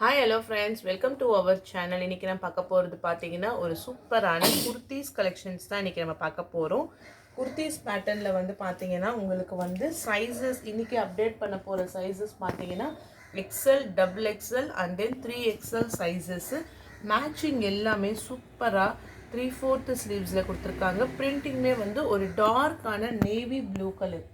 Hi hello friends, welcome to our channel. இன்னைக்கு நம்ம பார்க்க போறது பாத்தீங்கன்னா ஒரு சூப்பரான குர்தீஸ் கலெக்ஷன்ஸ் தான் இன்னைக்கு நம்ம பார்க்க போறோம். குர்தீஸ் பேட்டர்ன்ல வந்து பாத்தீங்கன்னா உங்களுக்கு வந்து சைஸஸ் இன்னைக்கு அப்டேட் பண்ண போற சைஸஸ் பாத்தீங்கன்னா XL, XXL and then 3XL sizes matching எல்லாமே சூப்பரா 3/4 ஸ்லீவ்ஸ்ல கொடுத்திருக்காங்க. பிரிண்டிங்மே வந்து ஒரு டார்க்கான navy blue colour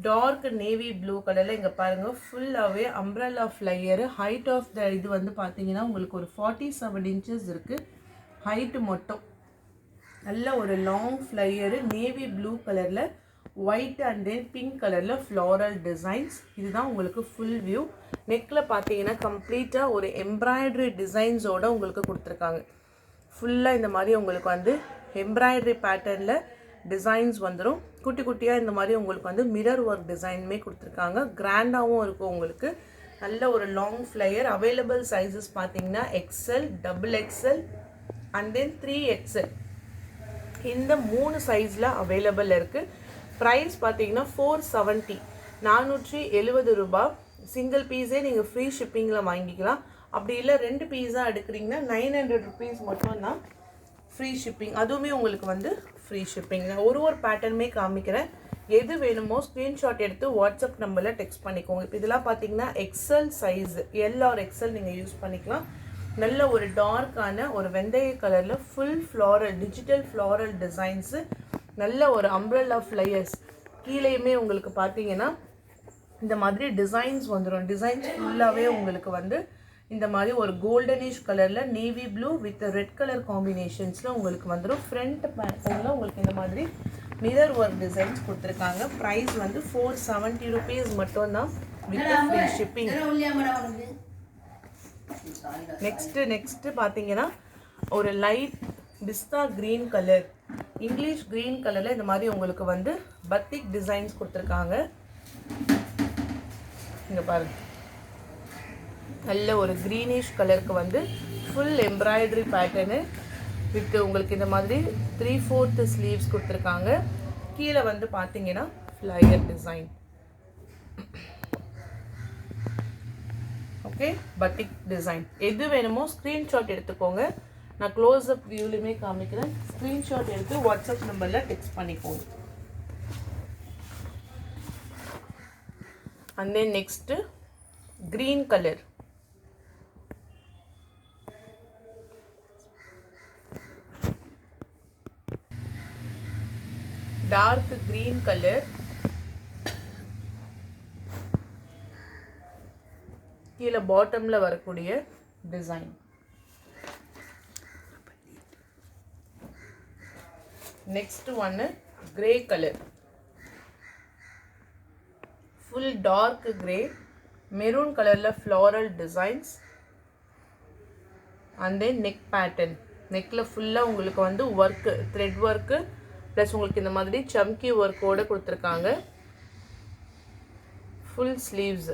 dark navy blue கலரில் இங்கே பாருங்கள் ஃபுல்லாகவே umbrella flare height of the இது வந்து பார்த்தீங்கன்னா உங்களுக்கு ஒரு 47 inches இருக்குது ஹைட்டு மட்டும். நல்ல ஒரு லாங் ஃப்ளையரு நேவி ப்ளூ கலரில் ஒயிட் அண்ட் தென் பிங்க் கலரில் ஃப்ளாரல் டிசைன்ஸ். இதுதான் உங்களுக்கு ஃபுல் வியூ. நெக்கில் பார்த்தீங்கன்னா கம்ப்ளீட்டாக ஒரு எம்ப்ராய்டரி டிசைன்ஸோடு உங்களுக்கு கொடுத்துருக்காங்க. ஃபுல்லாக இந்த மாதிரி உங்களுக்கு வந்து எம்ப்ராய்டரி பேட்டர்னில் டிசைன்ஸ் வந்துடும். குட்டி குட்டியாக இந்த மாதிரி உங்களுக்கு வந்து மிரர் ஒர்க் டிசைனுமே கொடுத்துருக்காங்க. கிராண்டாகவும் இருக்கும் உங்களுக்கு. நல்ல ஒரு லாங் ஃப்ளையர். அவைலபிள் சைஸஸ் பார்த்தீங்கன்னா XL, XXL and then 3XL இந்த 3 சைஸில் அவைலபிள் இருக்குது. ப்ரைஸ் பார்த்தீங்கன்னா 470 470 ரூபாய். சிங்கிள் பீஸே நீங்கள் ஃப்ரீ ஷிப்பிங்கில் வாங்கிக்கலாம். அப்படி இல்லை 2 பீஸாக எடுக்கிறீங்கன்னா 900 rupees மட்டும்தான் ஃப்ரீ ஷிப்பிங். அதுவுமே உங்களுக்கு வந்து ஃப்ரீ ஷிப்பிங். நான் ஒரு பேட்டர்னுமே காமிக்கிறேன். எது வேணுமோ ஸ்க்ரீன்ஷாட் எடுத்து வாட்ஸ்அப் நம்பரில் டெக்ஸ்ட் பண்ணிக்கோங்க. இப்போ இதெல்லாம் பார்த்தீங்கன்னா XL size, L or XL நீங்கள் யூஸ் பண்ணிக்கலாம். நல்ல ஒரு டார்க்கான ஒரு வெந்தய கலரில் full floral digital floral designs. நல்ல ஒரு அம்ப்ரெல்லா ஃப்ளையர்ஸ் கீழேயுமே உங்களுக்கு பார்த்தீங்கன்னா இந்த மாதிரி டிசைன்ஸ் வந்துடும். டிசைன்ஸ் ஃபுல்லாகவே உங்களுக்கு வந்து இந்த மாதிரி ஒரு கோல்டனிஷ் கலரில் navy blue with red colour காம்பினேஷன்ஸில் உங்களுக்கு வந்துடும். ஃப்ரண்ட் பேட்டர்னில் உங்களுக்கு இந்த மாதிரி மிரர் ஒர்க் டிசைன்ஸ் கொடுத்துருக்காங்க. ப்ரைஸ் வந்து 470 rupees மட்டும்தான் வித் ஃப்ரீ ஷிப்பிங். நெக்ஸ்ட்டு பார்த்தீங்கன்னா ஒரு லைட் பிஸ்தா க்ரீன் கலர், இங்கிலீஷ் க்ரீன் கலரில் இந்த மாதிரி உங்களுக்கு வந்து பத்திக் டிசைன்ஸ் கொடுத்துருக்காங்க. இங்கே பாருங்க, நல்ல ஒரு க்ரீனிஷ் கலருக்கு வந்து ஃபுல் எம்ப்ராய்டரி பேட்டர்னு வித் உங்களுக்கு இந்த மாதிரி 3/4 ஸ்லீவ்ஸ் கொடுத்துருக்காங்க. கீழே வந்து பார்த்தீங்கன்னா ஃப்ளையர் டிசைன். Okay, பட்டிக் design. எது வேணுமோ ஸ்க்ரீன்ஷாட் எடுத்துக்கோங்க. நான் க்ளோஸ்அப் வியூலையுமே காமிக்கிறேன். ஸ்க்ரீன்ஷாட் எடுத்து வாட்ஸ்அப் நம்பரில் டெக்ஸ்ட் பண்ணிக்கோங்க. And then next green colour, dark green colour, கீழே பாட்டமில் வரக்கூடிய டிசைன். நெக்ஸ்ட் ஒன்று grey colour, full dark grey maroon கலரில் floral designs. And then neck pattern. நெக்கில் ஃபுல்லாக உங்களுக்கு வந்து ஒர்க்கு த்ரெட் ஒர்க்கு ப்ளஸ் உங்களுக்கு இந்த மாதிரி சம்கி ஒர்க்கோடு கொடுத்துருக்காங்க. ஃபுல் ஸ்லீவ்ஸ்,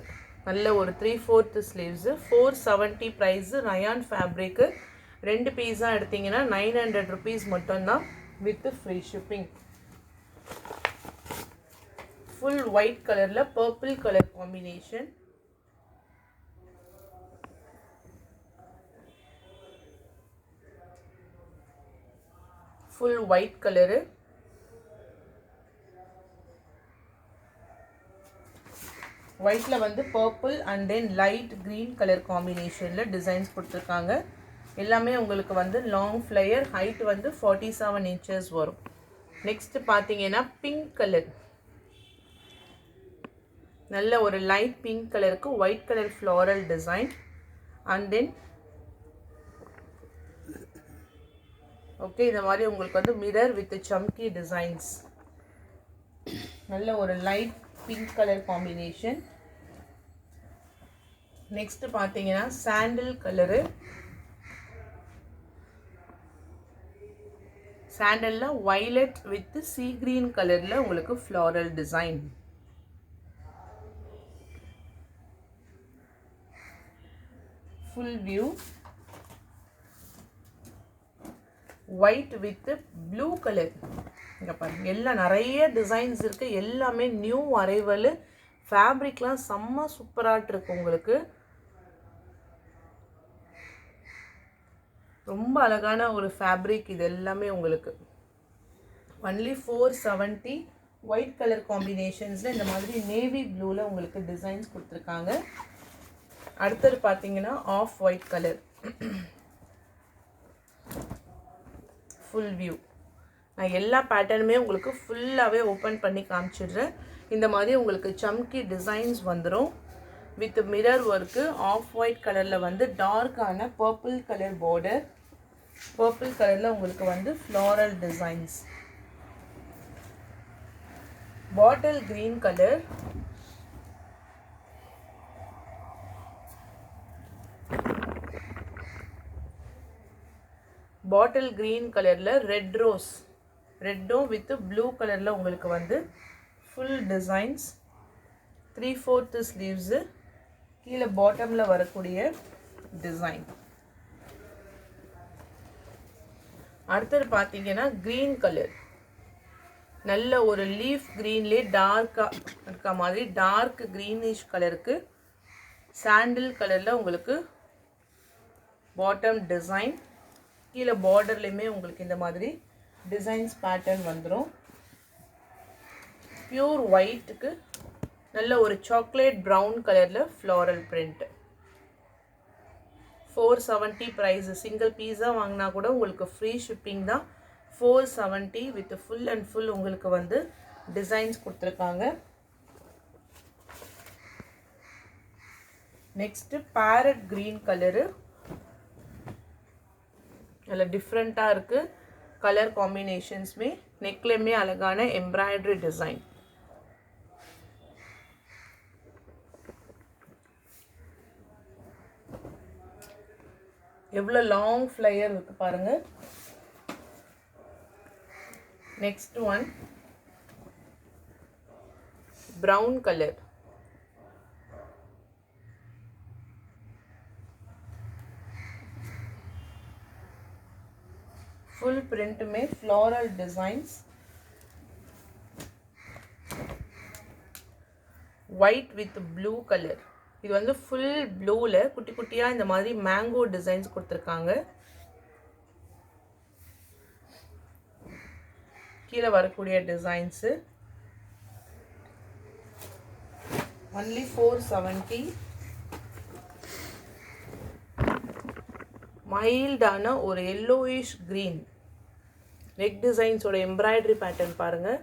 நல்ல ஒரு 3/4 ஸ்லீவ்ஸு. 470 ப்ரைஸு. Rayon fabric. 2 பீஸாக எடுத்திங்கன்னா 900 rupees மட்டும்தான் with free shipping. Full white கலரில் purple colour combination. Full white colour, ஒயிட்டில் வந்து purple and then light green colour காம்பினேஷனில் டிசைன்ஸ் கொடுத்துருக்காங்க. எல்லாமே உங்களுக்கு வந்து லாங் ஃப்ளையர், ஹைட் வந்து 47 inches வரும். நெக்ஸ்ட்டு பார்த்தீங்கன்னா பிங்க் கலர், நல்ல ஒரு லைட் பிங்க் கலருக்கு white colour floral design. And then okay, இந்த மாதிரி உங்களுக்கு வந்து மிரர் வித் சம்கி டிசைன்ஸ். நல்ல ஒரு light pink colour combination. Next பார்த்தீங்கன்னா சாண்டில் கலரு, சாண்டலில் வைலட் வித் சீ கிரீன் கலரில் உங்களுக்கு floral design. Full view white with blue colour. இங்கே பாருங்கள், எல்லாம் நிறைய டிசைன்ஸ் இருக்குது. எல்லாமே நியூ அரைவல். ஃபேப்ரிக்லாம் செம்ம சூப்பராக இருக்குது உங்களுக்கு. ரொம்ப அழகான ஒரு ஃபேப்ரிக் இது எல்லாமே உங்களுக்கு. ஒன்லி 470. ஒயிட் கலர் காம்பினேஷன்ஸில் இந்த மாதிரி நேவி ப்ளூவில் உங்களுக்கு டிசைன்ஸ் கொடுத்துருக்காங்க. அடுத்தது பார்த்தீங்கன்னா off white colour full view. நான் எல்லா பேட்டர்னுமே உங்களுக்கு ஃபுல்லாகவே ஓப்பன் பண்ணி காமிச்சிடுறேன். இந்த மாதிரி உங்களுக்கு சம்கி டிசைன்ஸ் வந்துடும் with mirror work. Off white கலரில் வந்து டார்க்கான பர்பிள் கலர் பார்டர். பர்பிள் கலரில் உங்களுக்கு வந்து floral designs. Bottle green colour, bottle green கலரில் ரெட் ரோஸ், ரெட்டும் வித் ப்ளூ கலரில் உங்களுக்கு வந்து ஃபுல் டிசைன்ஸ். 3/4 ஸ்லீவ்ஸு, கீழே பாட்டமில் வரக்கூடிய டிசைன். அடுத்தது பார்த்தீங்கன்னா க்ரீன் கலர், நல்ல ஒரு லீஃப் க்ரீன்லேயே டார்க்காக இருக்க மாதிரி டார்க் க்ரீனிஷ் கலருக்கு சாண்டில் கலரில் உங்களுக்கு பாட்டம் டிசைன். கீழே பார்டர்லேயுமே உங்களுக்கு இந்த மாதிரி டிசைன்ஸ் பேட்டர்ன் வந்துடும். பியூர் ஒயிட்டுக்கு நல்ல ஒரு சாக்லேட் ப்ரௌன் கலரில் ஃப்ளாரல் பிரிண்ட். 470 ப்ரைஸு. சிங்கிள் பீஸாக வாங்கினா கூட உங்களுக்கு ஃப்ரீ ஷிப்பிங் தான். 470 வித் ஃபுல் அண்ட் ஃபுல் உங்களுக்கு வந்து டிசைன்ஸ் கொடுத்துருக்காங்க. நெக்ஸ்ட்டு பேரட் க்ரீன் கலரு, நல்ல டிஃப்ரெண்ட்டாக இருக்குது கலர் காம்பினேஷன்ஸுமே. நெக்லேயுமே அழகான எம்ப்ராய்டரி டிசைன். எவ்வளோ லாங் ஃப்ளையர் இருக்கு பாருங்க. Next one brown colour, full பிரிண்ட்டுமே floral designs. White with blue colour. இது வந்து ஃபுல் ப்ளூவில் குட்டி குட்டியாக இந்த மாதிரி மேங்கோ டிசைன்ஸ் கொடுத்துருக்காங்க. கீழே வரக்கூடிய டிசைன்ஸு. ஒன்லி 470. மைல்டான ஒரு எல்லோயிஷ் க்ரீன் நெக் டிசைன்ஸோட எம்ப்ராய்டரி பேட்டர்ன் பாருங்கள்.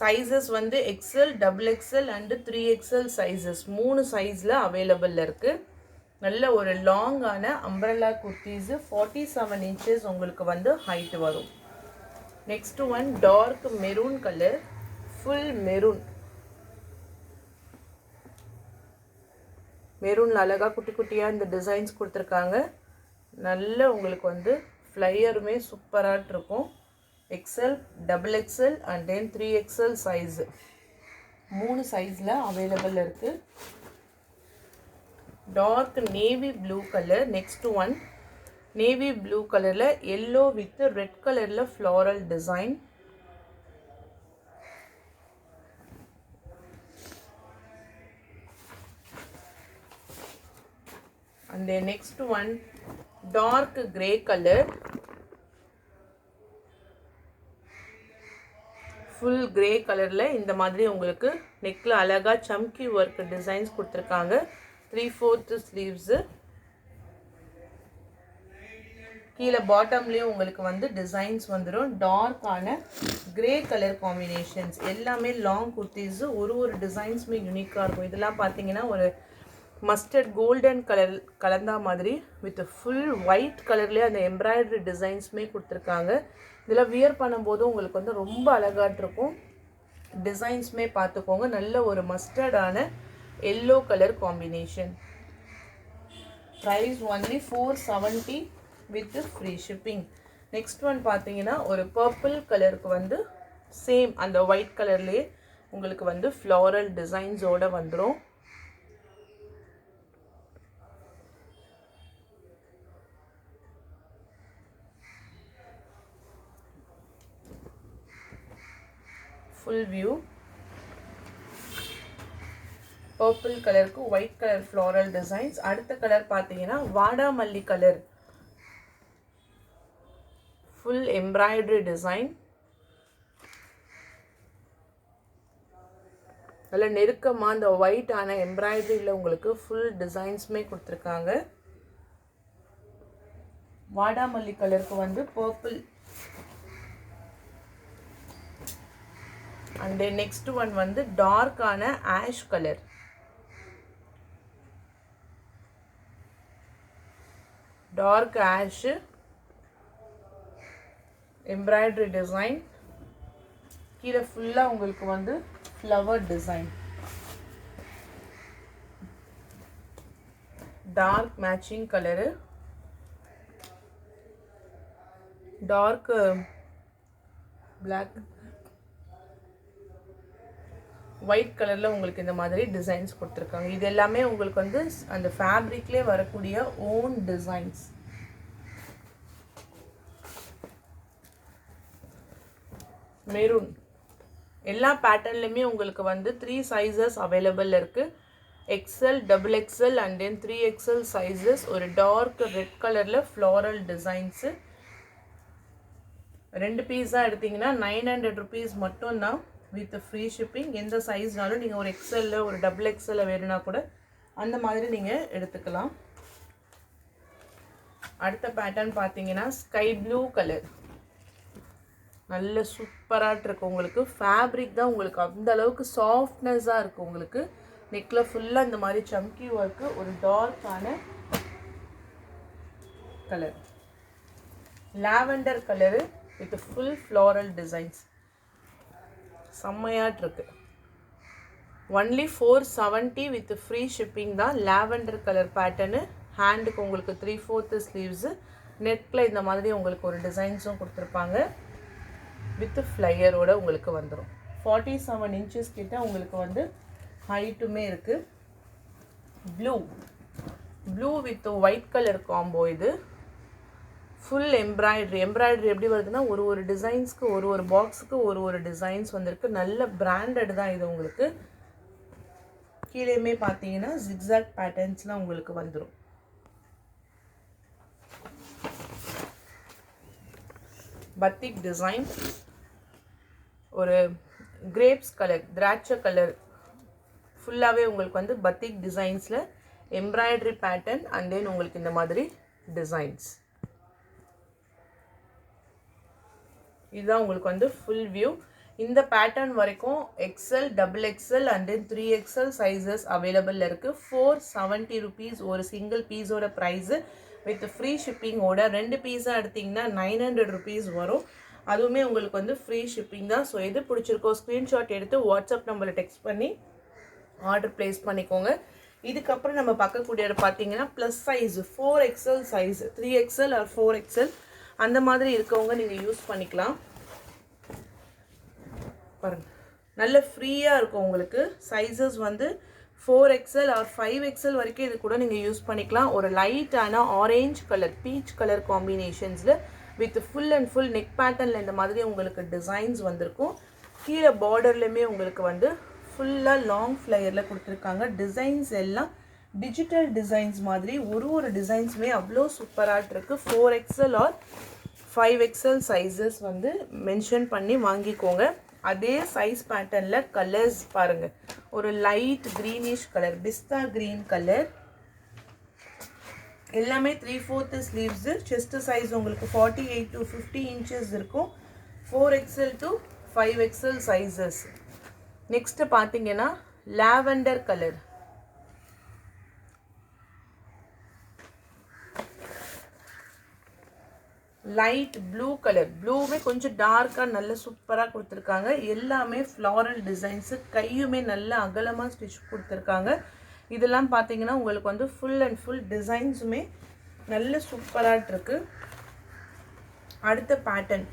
சைஸஸ் வந்து XL, double XL and 3XL sizes 3 சைஸில் அவைலபிள் இருக்குது. நல்ல ஒரு லாங்கான அம்ப்ரெல்லா குர்த்திஸு 47 இன்ச்சஸ் உங்களுக்கு வந்து ஹைட் வரும். Next one dark maroon colour, full maroon. மெரூனில் அழகாக குட்டி குட்டியாக இந்த டிசைன்ஸ் கொடுத்துருக்காங்க. நல்ல உங்களுக்கு வந்து ஃப்ளையருமே சூப்பராக இருக்கும். XL, double XL and then 3XL size 3 சைஸில் அவைலபிள் இருக்குது. Dark navy blue colour. Next one navy blue கலரில் எல்லோ வித் ரெட் கலரில் floral design. and then next one dark grey color, full grey கலரில் இந்த மாதிரி உங்களுக்கு நெக்கில் அழகாக சம்கி ஒர்க் டிசைன்ஸ் கொடுத்துருக்காங்க. 3/4 ஸ்லீவ்ஸு. கீழே பாட்டம்லேயும் உங்களுக்கு வந்து டிசைன்ஸ் வந்துடும். டார்க்கான கிரே கலர் காம்பினேஷன்ஸ் எல்லாமே லாங் குர்த்திஸு. ஒரு டிசைன்ஸுமே யூனிக்காக இருக்கும். இதெல்லாம் பார்த்தீங்கன்னா ஒரு மஸ்டர்ட் கோல்டன் கலர் கலந்தா மாதிரி வித் ஃபுல் ஒயிட் கலர்லேயே அந்த எம்ப்ராய்டரி டிசைன்ஸுமே கொடுத்துருக்காங்க. இதெல்லாம் வியர் பண்ணும்போது உங்களுக்கு வந்து ரொம்ப அழகாட்டிருக்கும். டிசைன்ஸுமே பார்த்துக்கோங்க. நல்ல ஒரு மஸ்டர்டான yellow colour combination. Price only 470 with free shipping. Next one பார்த்தீங்கன்னா ஒரு பர்பிள் கலருக்கு வந்து சேம் அந்த ஒயிட் கலர்லேயே உங்களுக்கு வந்து ஃப்ளாரல் டிசைன்ஸோடு வந்துடும். ஃபுல் வியூ பர்பிள் கலருக்கு ஒயிட் கலர் ஃப்ளாரல் டிசைன்ஸ். அடுத்த கலர் பார்த்தீங்கன்னா வாடாமல்லி கலர், ஃபுல் எம்ப்ராய்டரி டிசைன். நல்ல நெருக்கமாக அந்த ஒயிட்டான எம்ப்ராய்டரியில் உங்களுக்கு ஃபுல் டிசைன்ஸுமே கொடுத்துருக்காங்க. வாடாமல்லி கலருக்கு வந்து பர்பிள். அண்ட் நெக்ஸ்ட் ஒன் வந்து டார்க்கான ash colour. Dark ash embroidery design. கீழே ஃபுல்லாக உங்களுக்கு வந்து flower design. Dark matching colour, dark black, white கலரில் உங்களுக்கு இந்த மாதிரி டிசைன்ஸ் கொடுத்துருக்காங்க. இது எல்லாமே உங்களுக்கு வந்து அந்த ஃபேப்ரிக்லேயே வரக்கூடிய ஓன் டிசைன்ஸ். மெரூன் எல்லா பேட்டர்ன்லையுமே உங்களுக்கு வந்து 3 சைஸஸ் அவைலபிள் இருக்குது. XL, double XL and then 3XL sizes. ஒரு டார்க் ரெட் கலரில் ஃப்ளாரல் டிசைன்ஸு. 2 பீஸாக எடுத்திங்கன்னா 900 rupees மட்டும்தான் வித் ஃப்ரீ ஷிப்பிங். எந்த சைஸ்னாலும் நீங்கள் ஒரு எக்ஸலில் ஒரு டபுள் எக்ஸலில் வேணும்னா கூட அந்த மாதிரி நீங்கள் எடுத்துக்கலாம். அடுத்த பேட்டர்ன் பார்த்தீங்கன்னா ஸ்கை ப்ளூ கலர். நல்ல சூப்பராக இருக்குது. உங்களுக்கு ஃபேப்ரிக் தான் உங்களுக்கு அந்த அளவுக்கு சாஃப்ட்னஸாக இருக்குது. உங்களுக்கு நெக்கில் ஃபுல்லாக இந்த மாதிரி சம்கி ஒர்க்கு. ஒரு டார்க்கான colour, lavender colour with full floral designs. செம்மையாட்டு இருக்கு. ஒன்லி 470 வித் ஃப்ரீ ஷிப்பிங் தான். Lavender colour pattern. ஹேண்டுக்கு உங்களுக்கு 3/4 ஸ்லீவ்ஸு. நெட்டில் இந்த மாதிரி உங்களுக்கு ஒரு டிசைன்ஸும் கொடுத்துருப்பாங்க. வித் ஃப்ளையரோட உங்களுக்கு வந்துடும். 47 inches கிட்ட உங்களுக்கு வந்து ஹைட்டுமே இருக்குது. Blue with white colour combo இது. ஃபுல் எம்ப்ராய்டரி எப்படி வருதுன்னா ஒரு டிசைன்ஸ்க்கு ஒரு பாக்ஸுக்கு ஒரு டிசைன்ஸ் வந்திருக்கு. நல்ல பிராண்டட் தான் இது. உங்களுக்கு கீழேயுமே பார்த்தீங்கன்னா ஜிக்ஸாக் பேட்டர்ன்ஸ்லாம் உங்களுக்கு வந்துடும். பத்திக் டிசைன். ஒரு கிரேப்ஸ் கலர், திராட்சை கலர் ஃபுல்லாகவே உங்களுக்கு வந்து பத்திக் டிசைன்ஸில் எம்ப்ராய்டரி பேட்டர்ன் அண்ட் தென் உங்களுக்கு இந்த மாதிரி டிசைன்ஸ். இதுதான் உங்களுக்கு வந்து ஃபுல் வியூ. இந்த பேட்டர்ன் வரைக்கும் XL, double XL and then 3XL sizes available இருக்குது. 470 rupees ஒரு சிங்கிள் பீஸோட ப்ரைஸு வித் ஃப்ரீ ஷிப்பிங்கோட. 2 பீஸாக எடுத்திங்கன்னா 900 rupees வரும். அதுவுமே உங்களுக்கு வந்து ஃப்ரீ ஷிப்பிங் தான். ஸோ எது பிடிச்சிருக்கோ ஸ்க்ரீன்ஷாட் எடுத்து வாட்ஸ்அப் நம்பரில் டெக்ஸ்ட் பண்ணி ஆர்டர் ப்ளேஸ் பண்ணிக்கோங்க. இதுக்கப்புறம் நம்ம பார்க்கக்கூடியது பார்த்தீங்கன்னா plus size 4XL size, 3XL R 4XL அந்த மாதிரி இருக்கவங்க நீங்கள் யூஸ் பண்ணிக்கலாம். பாருங்கள், நல்ல ஃப்ரீயாக இருக்கும் உங்களுக்கு. சைஸஸ் வந்து 4XL ஆர் 5XL வரைக்கும் இது கூட நீங்கள் யூஸ் பண்ணிக்கலாம். ஒரு லைட்டான ஆரேஞ்ச் கலர், பீச் கலர் காம்பினேஷன்ஸில் with full and full neck பேட்டர்னில் இந்த மாதிரி உங்களுக்கு டிசைன்ஸ் வந்திருக்கும். கீழே பார்டர்லையுமே உங்களுக்கு வந்து ஃபுல்லாக லாங் ஃப்ளையரில் கொடுத்துருக்காங்க. டிசைன்ஸ் எல்லாம் டிஜிட்டல் டிசைன்ஸ் மாதிரி ஒரு டிசைன்ஸுமே அவ்வளோ சூப்பராக இருக்குது. 4XL ஆர் 5XL சைஸஸ் வந்து மென்ஷன் பண்ணி வாங்கிக்கோங்க. அதே சைஸ் பேட்டர்னில் கலர்ஸ் பாருங்கள். ஒரு லைட் க்ரீனிஷ் கலர், பிஸ்தா க்ரீன் கலர். எல்லாமே 3/4 ஸ்லீவ்ஸு. செஸ்ட் சைஸ் உங்களுக்கு 48 to 50 inches இருக்கும். 4XL to 5XL sizes. Next பார்த்தீங்கன்னா lavender colour. Light blue colour. ப்ளூவுமே கொஞ்சம் டார்க்காக நல்ல சூப்பராக கொடுத்துருக்காங்க. எல்லாமே ஃப்ளாரல் டிசைன்ஸு. கையுமே நல்ல அகலமாக ஸ்டிச் கொடுத்துருக்காங்க. இதெல்லாம் பார்த்தீங்கன்னா உங்களுக்கு வந்து ஃபுல் அண்ட் ஃபுல் டிசைன்ஸுமே நல்ல சூப்பராக இருக்குது. அடுத்த பேட்டர்ன்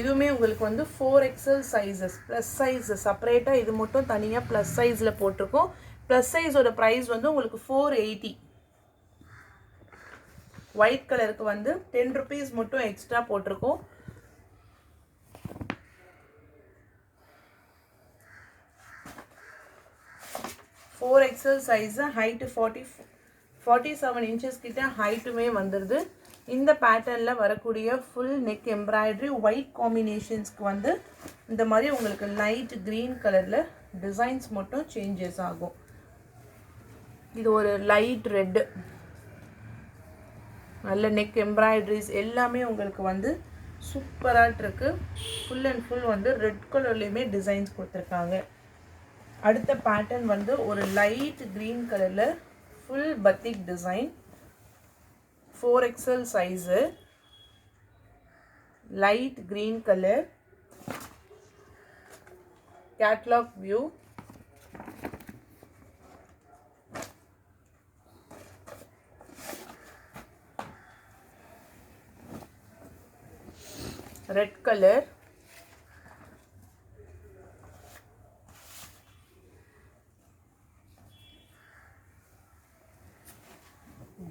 இதுவுமே உங்களுக்கு வந்து 4XL சைஸஸ். ப்ளஸ் சைஸ் செப்பரேட்டாக இது மட்டும் தனியாக ப்ளஸ் சைஸில் போட்டிருக்கோம். ப்ளஸ் சைஸோட ப்ரைஸ் வந்து உங்களுக்கு 480. ஒயிட் கலருக்கு வந்து 10 rupees மட்டும் எக்ஸ்ட்ரா போட்டிருக்கோம். 4XL சைஸு, ஹைட்டு 47 இன்ச்சஸ் கிட்ட ஹைட்டுமே வந்துடுது. இந்த பேட்டர்னில் வரக்கூடிய ஃபுல் நெக் எம்ப்ராய்டரி ஒயிட் காம்பினேஷன்ஸ்க்கு வந்து இந்த மாதிரி உங்களுக்கு லைட் க்ரீன் கலரில் டிசைன்ஸ் மட்டும் சேஞ்சஸ் ஆகும். இது ஒரு லைட் ரெட்டு, நல்ல நெக் எம்ப்ராய்டரிஸ் எல்லாமே உங்களுக்கு வந்து சூப்பராக இருக்கு. ஃபுல் அண்ட் ஃபுல் வந்து ரெட் கலர்லேயுமே டிசைன்ஸ் கொடுத்துருக்காங்க. அடுத்த பேட்டர்ன் வந்து ஒரு லைட் க்ரீன் கலரில் full பத்திக் design, 4XL size, light green colour, catalogue view, red colour,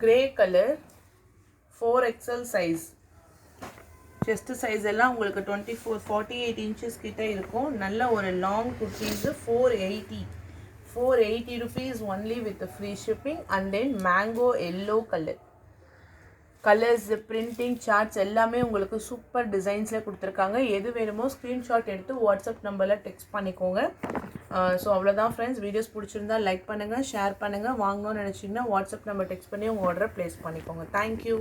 grey colour, 4XL size. Chest size எல்லாம் உங்களுக்கு 48 இன்ச்சஸ் கிட்ட இருக்கும். நல்ல ஒரு long kurtis 480 rupees only with free shipping. And then mango yellow colours, printing, shorts எல்லாமே உங்களுக்கு super டிசைன்ஸில் கொடுத்துருக்காங்க. எது வேணுமோ ஸ்க்ரீன்ஷாட் எடுத்து வாட்ஸ்அப் நம்பரில் டெக்ஸ்ட் பண்ணிக்கோங்க. ஸோ அவ்வளோதான் ஃப்ரெண்ட்ஸ். வீடியோஸ் பிடிச்சிருந்தா லைக் பண்ணுங்கள், ஷேர் பண்ணுங்கள். வாங்கணும்னு நினச்சிங்கன்னா வாட்ஸ்அப் நம்பர் டெக்ஸ்ட் பண்ணி உங்கள் ஆர்டரை ப்ளேஸ் பண்ணிக்கோங்க. தேங்க்யூ.